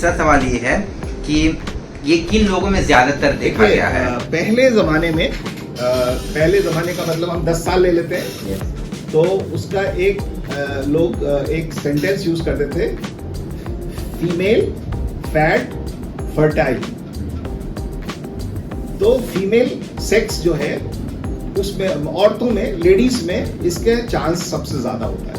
दूसरा सवाल ये है कि ये किन लोगों में ज्यादातर देखा गया है? पहले जमाने का मतलब हम 10 साल ले लेते हैं, तो उसका लोग एक सेंटेंस यूज करते थे, फीमेल फैट फर्टाइल। तो फीमेल सेक्स जो है उसमें औरतों में, लेडीज में इसके चांस सबसे ज्यादा होता है।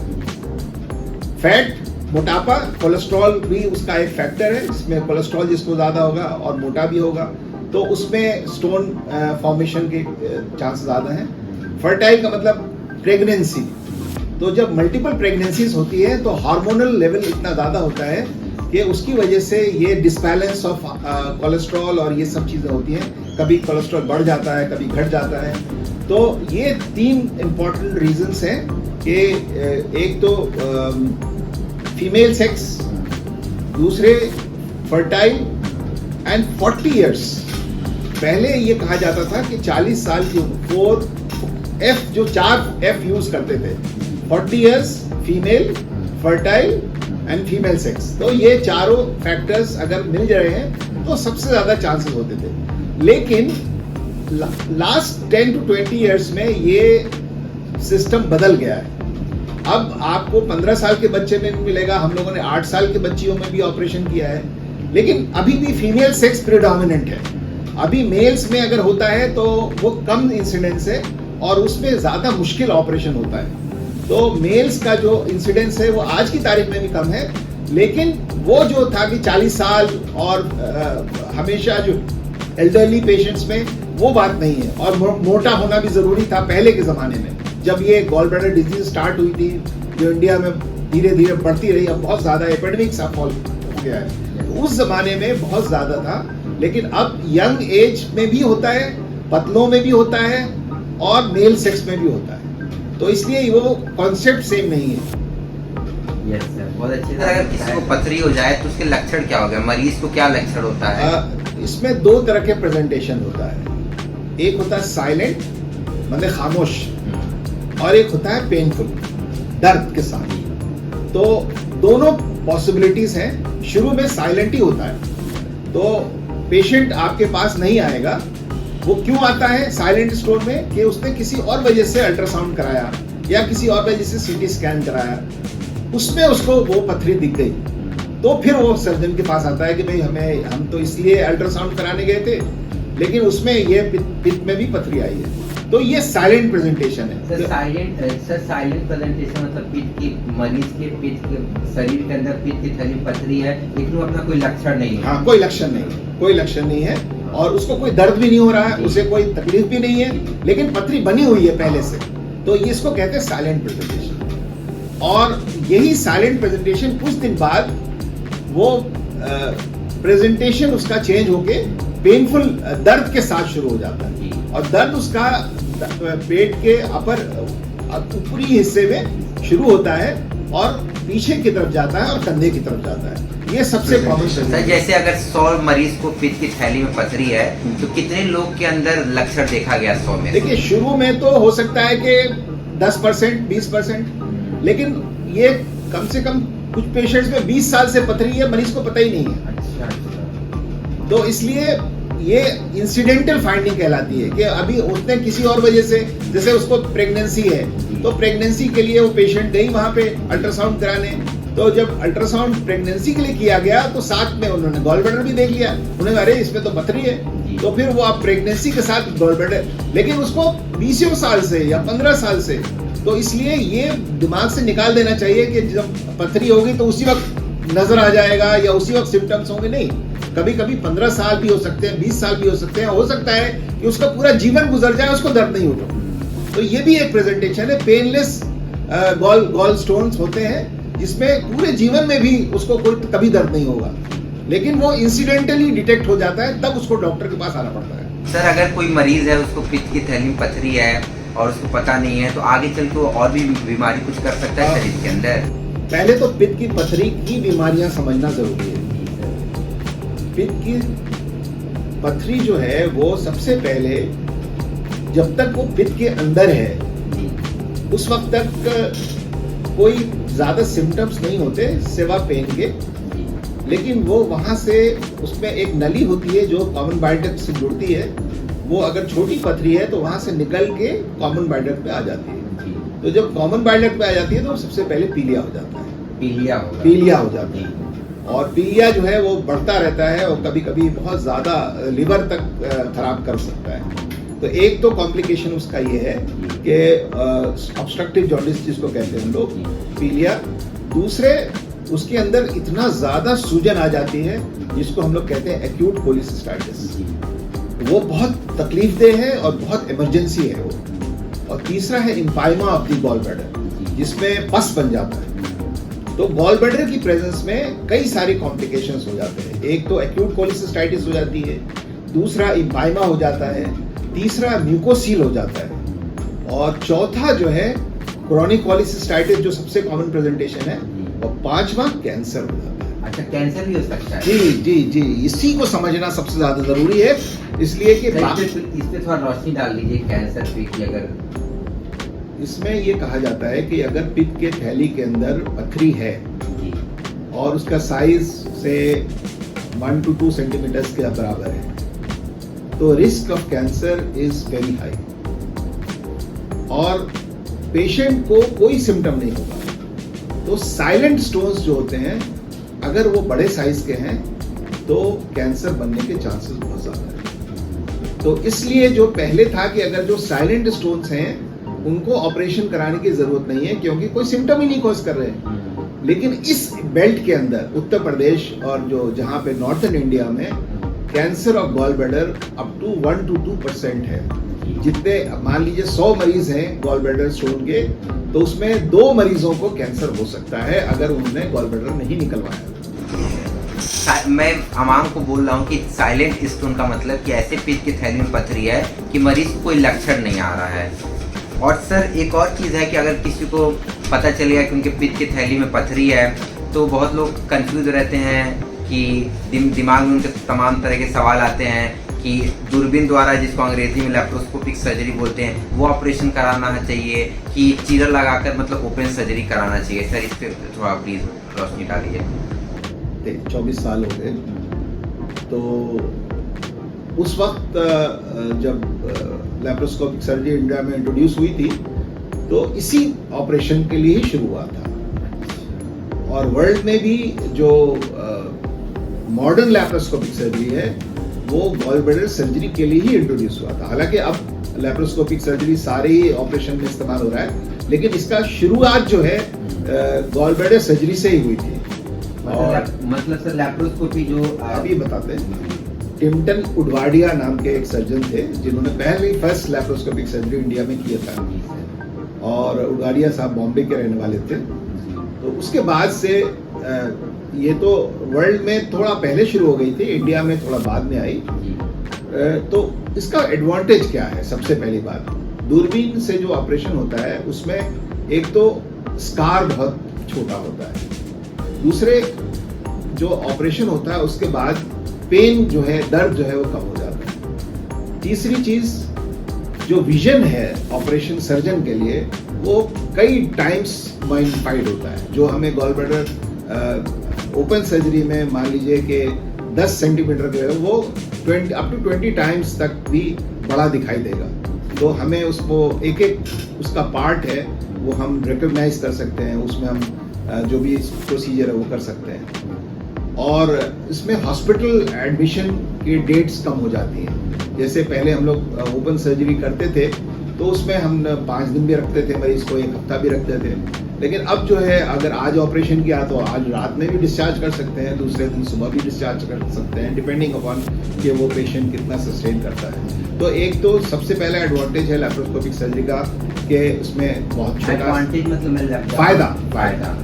फैट, मोटापा, कोलेस्ट्रॉल भी उसका एक फैक्टर है, जिसमें कोलेस्ट्रॉल जिसको ज्यादा होगा और मोटा भी होगा तो उसमें स्टोन फॉर्मेशन के चांस ज्यादा हैं। फर्टाइल का मतलब प्रेगनेंसी। तो जब मल्टीपल प्रेगनेंसीज होती है तो हार्मोनल लेवल इतना ज्यादा होता है कि उसकी वजह से ये डिसबैलेंस ऑफ कोलेस्ट्रॉल और ये सब चीजें होती हैं। कभी कोलेस्ट्रॉल बढ़ जाता है, कभी घट जाता है। तो ये 3 इम्पोर्टेंट रीजंस हैं कि एक तो फीमेल सेक्स, दूसरे फर्टाइल एंड 40 इयर्स। पहले ये कहा जाता था कि 40 साल की 4 F यूज करते थे, 40 years, female, fertile and female sex. तो ये चारों फैक्टर्स अगर मिल रहे हैं तो सबसे ज्यादा चांसेस होते थे। लेकिन लास्ट 10 to 20 इयर्स में ये सिस्टम बदल गया है। अब आपको 15 साल के बच्चे में मिलेगा, हम लोगों ने 8 साल के बच्चियों में भी ऑपरेशन किया है, लेकिन अभी भी फीमेल सेक्स प्रिडोमिनेंट है। अभी मेल्स में अगर होता है तो वो कम इंसिडेंस है और उसमें ज्यादा मुश्किल ऑपरेशन होता है। तो मेल्स का जो इंसिडेंस है वो आज की तारीख में भी कम है, लेकिन वो जो था कि 40 साल और हमेशा जो एल्डरली पेशेंट्स में वो बात नहीं है। और मोटा होना भी जरूरी था पहले के जमाने में, जब ये गॉल ब्लैडर डिजीज स्टार्ट हुई थी, जो इंडिया में धीरे धीरे बढ़ती रही, अब बहुत ज्यादा एपिडेमिक सा फॉल हो गया है। उस जमाने में बहुत ज्यादा था, लेकिन अब यंग एज में भी होता है, पतलों में भी होता है और मेल सेक्स में भी होता है। तो इसलिए वो कॉन्सेप्ट सेम नहीं है। यस सर, बहुत अच्छी। अगर किसी को पथरी हो जाए तो उसके लक्षण क्या हो गए? मरीज को क्या लक्षण होता है? इसमें 2 तरह के प्रेजेंटेशन होता है। एक होता है साइलेंट, मतलब खामोश, और एक होता है पेनफुल, दर्द के साथ। तो दोनों पॉसिबिलिटीज हैं। शुरू में साइलेंट ही होता है तो पेशेंट आपके पास नहीं आएगा। वो क्यों आता है साइलेंट स्टोर में? कि उसने किसी और वजह से अल्ट्रासाउंड कराया या किसी और वजह से सीटी स्कैन कराया, उसमें उसको वो पथरी दिख गई, तो फिर वो सर्जन के पास आता है कि भाई हम तो इसलिए अल्ट्रासाउंड कराने गए थे, लेकिन उसमें ये पित्त में भी पथरी आई है। तो ये साइलेंट प्रेजेंटेशन है। सर साइलेंट प्रेजेंटेशन मतलब पित्त की, मरीज के पित्त के शरीर के अंदर पित्त की थैली पथरी है, लेकिन वो अपना कोई लक्षण नहीं है। हाँ, कोई लक्षण नहीं है, कोई लक्षण नहीं है, और उसको कोई दर्द भी नहीं हो रहा है, उसे कोई तकलीफ भी नहीं है, लेकिन पथरी बनी हुई है पहले से। तो ये इसको कहते हैं साइलेंट प्रेजेंटेशन। और यही साइलेंट प्रेजेंटेशन कुछ दिन बाद वो प्रेजेंटेशन उसका चेंज होके पेनफुल दर्द के साथ शुरू हो जाता है। और दर्द उसका पेट के ऊपरी हिस्से में शुरू होता है और पीछे की तरफ जाता है और कंधे की तरफ जाता है। ये सबसे कॉमन सर। जैसे अगर 100 मरीज को पित्त की थैली में पथरी है तो कितने लोग के अंदर लक्षण देखा गया 100 में? देखिए, शुरू में तो हो सकता है कि 10%, 20%, लेकिन ये कम से कम कुछ पेशेंट्स में 20 साल से पथरी है, मरीज को पता ही नहीं है। अच्छा। तो इसलिए ये इंसिडेंटल फाइंडिंग कहलाती है कि अभी उसने किसी और वजह से, जैसे उसको प्रेगनेंसी है तो प्रेगनेंसी के लिए वो पेशेंट गई वहां पे अल्ट्रासाउंड कराने। तो जब अल्ट्रासाउंड प्रेगनेंसी के लिए किया गया तो साथ में उन्होंने गॉल ब्लैडर भी देख लिया, उन्हें अरे इसमें तो पथरी है, तो फिर वो आप प्रेगनेंसी के साथ गॉल ब्लैडर, लेकिन उसको 20 साल से या 15 साल से। तो इसलिए ये दिमाग से निकाल देना चाहिए कि जब पथरी होगी तो उसी वक्त नजर आ जाएगा या उसी वक्त सिम्टम्स होंगे। नहीं, कभी कभी 15 साल भी हो सकते हैं, 20 साल भी हो सकते हैं। हो सकता है कि उसका पूरा जीवन गुजर जाए, उसको दर्द नहीं होगा। तो ये भी एक प्रेजेंटेशन है। पेनलेस गॉल स्टोन्स होते हैं जिसमें पूरे जीवन में भी उसको कोई कभी दर्द नहीं होगा, लेकिन वो इंसिडेंटली डिटेक्ट हो जाता है, तब उसको डॉक्टर के पास आना पड़ता है। सर, अगर कोई मरीज है, उसको पित्त की थैली में पथरी है और उसको पता नहीं है, तो आगे चल के और भी बीमारी कुछ कर सकता है शरीर के अंदर? पहले तो पित्त की पथरी की बीमारियां समझना जरूरी है। पित्त की पथरी जो है वो सबसे पहले, जब तक वो पित्त के अंदर है उस वक्त तक कोई ज्यादा सिम्टम्स नहीं होते सिवा पेन के। लेकिन वो वहाँ से उसमें एक नली होती है जो कॉमन बाइल डक्ट से जुड़ती है, वो अगर छोटी पथरी है तो वहाँ से निकल के कॉमन बाइल डक्ट में आ जाती है। तो जब कॉमन बाइल डक्ट में आ जाती है तो सबसे पहले पीलिया हो जाता है, पीलिया हो जाती है। और पीलिया जो है वो बढ़ता रहता है और कभी कभी बहुत ज़्यादा लिवर तक खराब कर सकता है। तो एक तो कॉम्प्लिकेशन उसका ये है कि ऑब्स्ट्रक्टिव जॉन्डिस जिसको कहते हैं हम लोग, पीलिया। दूसरे, उसके अंदर इतना ज़्यादा सूजन आ जाती है जिसको हम लोग कहते हैं एक्यूट कोलिसिस्टाइटिस। वो बहुत तकलीफदेह है और बहुत इमरजेंसी है वो। और तीसरा है इम्पाइमा ऑफ द गॉल ब्लैडर, जिसमें पस बन जाता है। तो गॉल ब्लैडर की प्रेजेंस में कई सारे कॉम्प्लिकेशंस हो जाते हैं। एक तो एक्यूट कोलिसिस्टाइटिस हो जाती है, दूसरा इम्पाइमा हो जाता है, तीसरा म्यूकोसील हो जाता है, और चौथा जो है क्रोनिक कोलिसिस्टाइटिस जो सबसे कॉमन प्रेजेंटेशन है, और पांचवा कैंसर हो जाता है। अच्छा, कैंसर भी हो सकता है? जी जी जी, इसी को समझना सबसे ज्यादा जरूरी है, इसलिए कि इस पे थोड़ा रोशनी डाल लीजिए कैंसर पे कि अगर इसमें ये कहा जाता है कि अगर पित्त के थैली के अंदर पथरी है और उसका साइज से 1 to 2 सेंटीमीटर्स के बराबर है, तो risk of cancer is very high. और पेशेंट को कोई सिम्टम नहीं होगा। तो साइलेंट स्टोन्स जो होते हैं, अगर वो बड़े साइज के हैं तो कैंसर बनने के चांसेस बहुत ज्यादा है। तो इसलिए जो पहले था कि अगर जो साइलेंट स्टोन्स हैं उनको ऑपरेशन कराने की जरूरत नहीं है, क्योंकि कोई सिम्टम ही नहीं कॉज कर रहे हैं। लेकिन इस बेल्ट के अंदर उत्तर प्रदेश और जो जहाँ पे नॉर्थन इंडिया में cancer of gall bladder up to 1 to 2% है। जितने मान लीजिए 100 मरीज हैं गॉल ब्लैडर स्टोन के, तो उसमें 2 मरीजों को कैंसर हो सकता है अगर उन्होंने गॉल ब्लैडर नहीं निकलवाया। मैं अमाम को बोल रहा हूँ कि साइलेंट स्टोन का मतलब कि ऐसे पित्त की थैली में पथरी है कि मरीज को कोई लक्षण नहीं आ रहा है। और सर एक और चीज़ है कि अगर किसी को पता चल गया कि उनके पित्त की थैली में पथरी है, तो बहुत लोग कंफ्यूज रहते हैं कि दिमाग में उनके तमाम तरह के सवाल आते हैं कि दूरबीन द्वारा, जिसको अंग्रेजी में लैप्रोस्कोपिक सर्जरी बोलते हैं, वो ऑपरेशन कराना चाहिए कि चीरा लगाकर मतलब ओपन सर्जरी कराना चाहिए। सर इस पर थोड़ा प्लीज़ रोशनी डालिए। 24 साल हो गए, तो उस वक्त जब लैप्रोस्कोपिक सर्जरी इंडिया में इंट्रोड्यूस हुई थी, तो इसी ऑपरेशन के लिए ही शुरू हुआ था। और वर्ल्ड में भी जो मॉडर्न लैप्रोस्कोपिक सर्जरी है वो गॉल ब्लैडर सर्जरी के लिए ही इंट्रोड्यूस हुआ था। हालांकि अब लैप्रोस्कोपिक सर्जरी सारे ही ऑपरेशन में इस्तेमाल हो रहा है, लेकिन इसका शुरुआत जो है गॉल ब्लैडर सर्जरी से ही हुई थी। मतलब सर लैप्रोस्कोपी जो अभी बताते हैं, टिम्टन उडवाडिया नाम के एक सर्जन थे जिन्होंने पहले फर्स्ट लैप्रोस्कोपिक सर्जरी इंडिया में किया था, और उडवाडिया साहब बॉम्बे के रहने वाले थे। तो उसके बाद से ये तो वर्ल्ड में थोड़ा पहले शुरू हो गई थी, इंडिया में थोड़ा बाद में आई। तो इसका एडवांटेज क्या है? सबसे पहली बात, दूरबीन से जो ऑपरेशन होता है उसमें एक तो स्कार बहुत छोटा होता है, दूसरे जो ऑपरेशन होता है उसके बाद पेन जो है, दर्द जो है वो कम हो जाता है। तीसरी चीज, जो विजन है ऑपरेशन सर्जन के लिए वो कई टाइम्स मैग्नीफाइड होता है। जो हमें गॉल ब्लैडर ओपन सर्जरी में मान लीजिए कि 10 सेंटीमीटर के, वो अप टू 20 टाइम्स तक भी बड़ा दिखाई देगा। तो हमें उसको एक उसका पार्ट है वो हम रिकॉग्नाइज कर सकते हैं, उसमें हम जो भी प्रोसीजर है वो कर सकते हैं। और इसमें हॉस्पिटल एडमिशन की डेट्स कम हो जाती हैं। जैसे पहले हम लोग ओपन सर्जरी करते थे तो उसमें हम 5 दिन भी रखते थे मरीज को, 1 हफ्ता भी रखते थे। लेकिन अब जो है, अगर आज ऑपरेशन किया तो आज रात में भी डिस्चार्ज कर सकते हैं, दूसरे दिन सुबह भी डिस्चार्ज कर सकते हैं, डिपेंडिंग अपॉन कि वो पेशेंट कितना सस्टेन करता है। तो एक तो सबसे पहला एडवांटेज है लैप्रोस्कोपिक सर्जरी का कि उसमें बहुत छोटा मतलब फायदा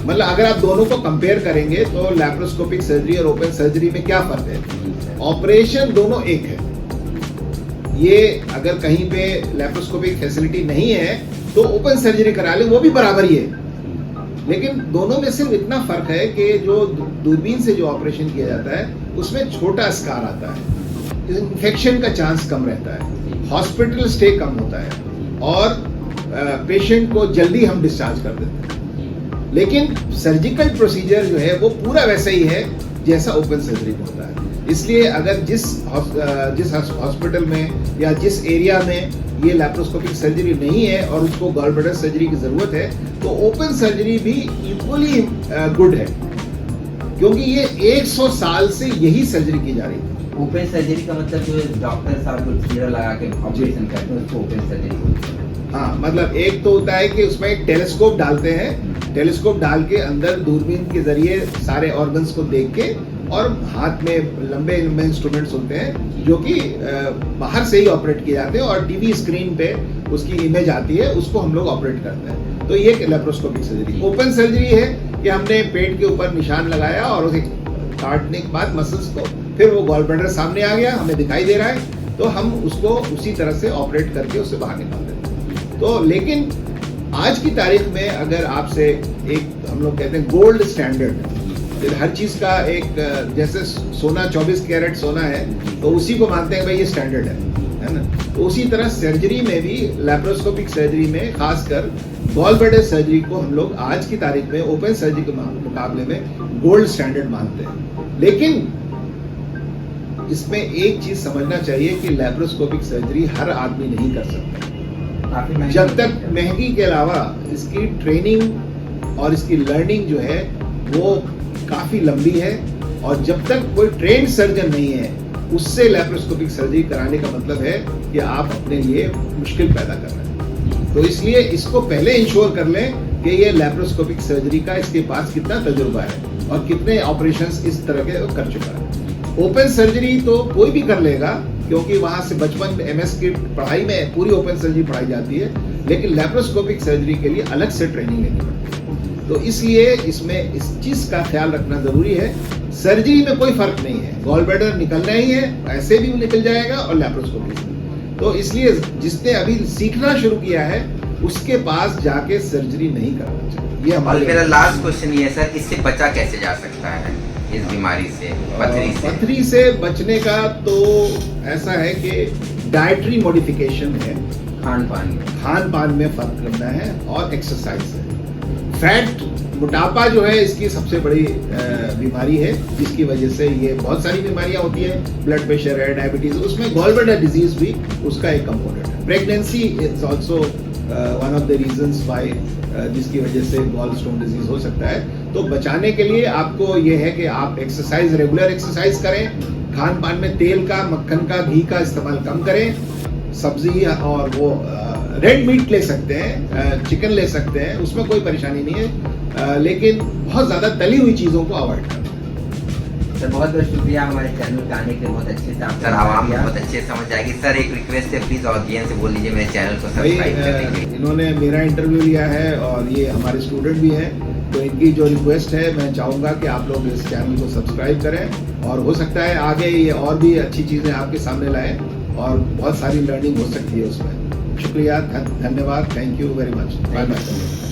मतलब अगर आप दोनों को कंपेयर करेंगे तो लैप्रोस्कोपिक सर्जरी और ओपन सर्जरी में क्या फर्क है? ऑपरेशन दोनों एक है। ये अगर कहीं पे लैप्रोस्कोपिक फैसिलिटी नहीं है तो ओपन सर्जरी करा ले, वो भी बराबर ही है। लेकिन दोनों में सिर्फ इतना फर्क है कि जो दूरबीन से जो ऑपरेशन किया जाता है उसमें छोटा स्कार आता है, इन्फेक्शन का चांस कम रहता है, हॉस्पिटल स्टे कम होता है और पेशेंट को जल्दी हम डिस्चार्ज कर देते हैं। लेकिन सर्जिकल प्रोसीजर जो है वो पूरा वैसा ही है जैसा ओपन सर्जरी में होता है। इसलिए अगर जिस हॉस्पिटल में या जिस एरिया में ये लैप्रोस्कोपिक सर्जरी नहीं है और उसको गॉल ब्लैडर सर्जरी की जरूरत है, तो ओपन सर्जरी भी इक्वली गुड है, क्योंकि ये 100 साल से यही सर्जरी की जा रही है। ओपन सर्जरी का मतलब जो डॉक्टर साहब जो चीरा लगा के ऑपरेशन करते हैं उसको ओपन सर्जरी बोलते हैं। हाँ, मतलब एक तो होता है कि उसमें एक टेलीस्कोप डालते हैं, टेलीस्कोप डाल के अंदर दूरबीन के जरिए सारे ऑर्गन्स को देख के, और हाथ में लंबे लंबे इंस्ट्रूमेंट्स होते हैं जो कि बाहर से ही ऑपरेट किए जाते हैं, और टीवी स्क्रीन पे उसकी इमेज आती है, उसको हम लोग ऑपरेट करते हैं। तो ये लैप्रोस्कोपिक सर्जरी। ओपन सर्जरी है कि हमने पेट के ऊपर निशान लगाया और उसे काटने के बाद मसल्स को, फिर वो गॉल ब्लैडर सामने आ गया, हमें दिखाई दे रहा है, तो हम उसको उसी तरह से ऑपरेट करके उससे बाहर निकाल देते हैं। तो लेकिन आज की तारीख में अगर आपसे एक, हम लोग कहते हैं गोल्ड स्टैंडर्ड, हर चीज का एक, जैसे सोना 24 कैरेट सोना है तो उसी को मानते हैं भाई ये स्टैंडर्ड है ना। तो उसी तरह सर्जरी में भी, लैप्रोस्कोपिक सर्जरी में खासकर गॉल ब्लैडर सर्जरी को हम लोग आज की तारीख में ओपन सर्जरी के मुकाबले में गोल्ड स्टैंडर्ड मानते हैं। लेकिन इसमें एक चीज समझना चाहिए कि लैप्रोस्कोपिक सर्जरी हर आदमी नहीं कर सकता। जब तक महंगी के अलावा इसकी ट्रेनिंग और इसकी लर्निंग जो है वो काफी लंबी है, और जब तक कोई ट्रेन्ड सर्जन नहीं है उससे लैप्रोस्कोपिक सर्जरी कराने का मतलब है कि आप अपने लिए मुश्किल पैदा कर रहे हैं। तो इसलिए इसको पहले इंश्योर कर लें कि ये लैप्रोस्कोपिक सर्जरी का इसके पास कितना तजुर्बा है और कितने ऑपरेशंस इस तरह के कर चुका है। ओपन सर्जरी तो कोई भी कर लेगा, क्योंकि वहां से बचपन MS की पढ़ाई में पूरी ओपन सर्जरी पढ़ाई जाती है, लेकिन लैप्रोस्कोपिक सर्जरी के लिए अलग से ट्रेनिंग लेनी पड़ती है। तो इसलिए इसमें इस चीज का ख्याल रखना जरूरी है। सर्जरी में कोई फर्क नहीं है, गॉल ब्लैडर निकलना ही है, ऐसे भी निकल जाएगा, और लैप्रोस्कोपी से। तो इसलिए जिसने अभी सीखना शुरू किया है उसके पास जाके सर्जरी नहीं करना चाहिए। ये हमारा मेरा लास्ट क्वेश्चन ये है सर, इससे बचा कैसे जा सकता है इस बीमारी से, पथरी से? पथरी से बचने का तो ऐसा है कि डाइटरी मॉडिफिकेशन है, खान पान में फर्क करना है, और एक्सरसाइज है। फैट, मोटापा जो है इसकी सबसे बड़ी बीमारी है, जिसकी वजह से ये बहुत सारी बीमारियां होती है, ब्लड प्रेशर है, डायबिटीज, उसमें गॉल ब्लैडर डिजीज भी उसका एक कंपोनेंट है। Pregnancy is also one of the reasons why, जिसकी वजह से गॉल स्टोन डिजीज हो सकता है। तो बचाने के लिए आपको ये है कि आप एक्सरसाइज, रेगुलर एक्सरसाइज करें, खान पान में तेल का, मक्खन का, घी का इस्तेमाल कम करें, सब्जी और वो रेड मीट ले सकते हैं, चिकन ले सकते हैं, उसमें कोई परेशानी नहीं है, लेकिन बहुत ज्यादा तली हुई चीजों को अवॉइड करना। सर बहुत बहुत शुक्रिया हमारे चैनल पे आने के लिए, बहुत अच्छे से आप सर आवाम बहुत अच्छे से समझ जाएगी। सर एक रिक्वेस्ट है, प्लीज ऑडियंस से बोल लीजिए मेरे चैनल को सब्सक्राइब करने के लिए। इन्होंने मेरा इंटरव्यू लिया है और ये हमारे स्टूडेंट भी हैं, तो इनकी जो रिक्वेस्ट है, मैं चाहूँगा कि आप लोग इस चैनल को सब्सक्राइब करें, और हो सकता है आगे ये और भी अच्छी चीज़ें आपके सामने लाएं, और बहुत सारी लर्निंग हो सकती है उसमें। शुक्रिया, धन्यवाद, thank you very much, bye bye.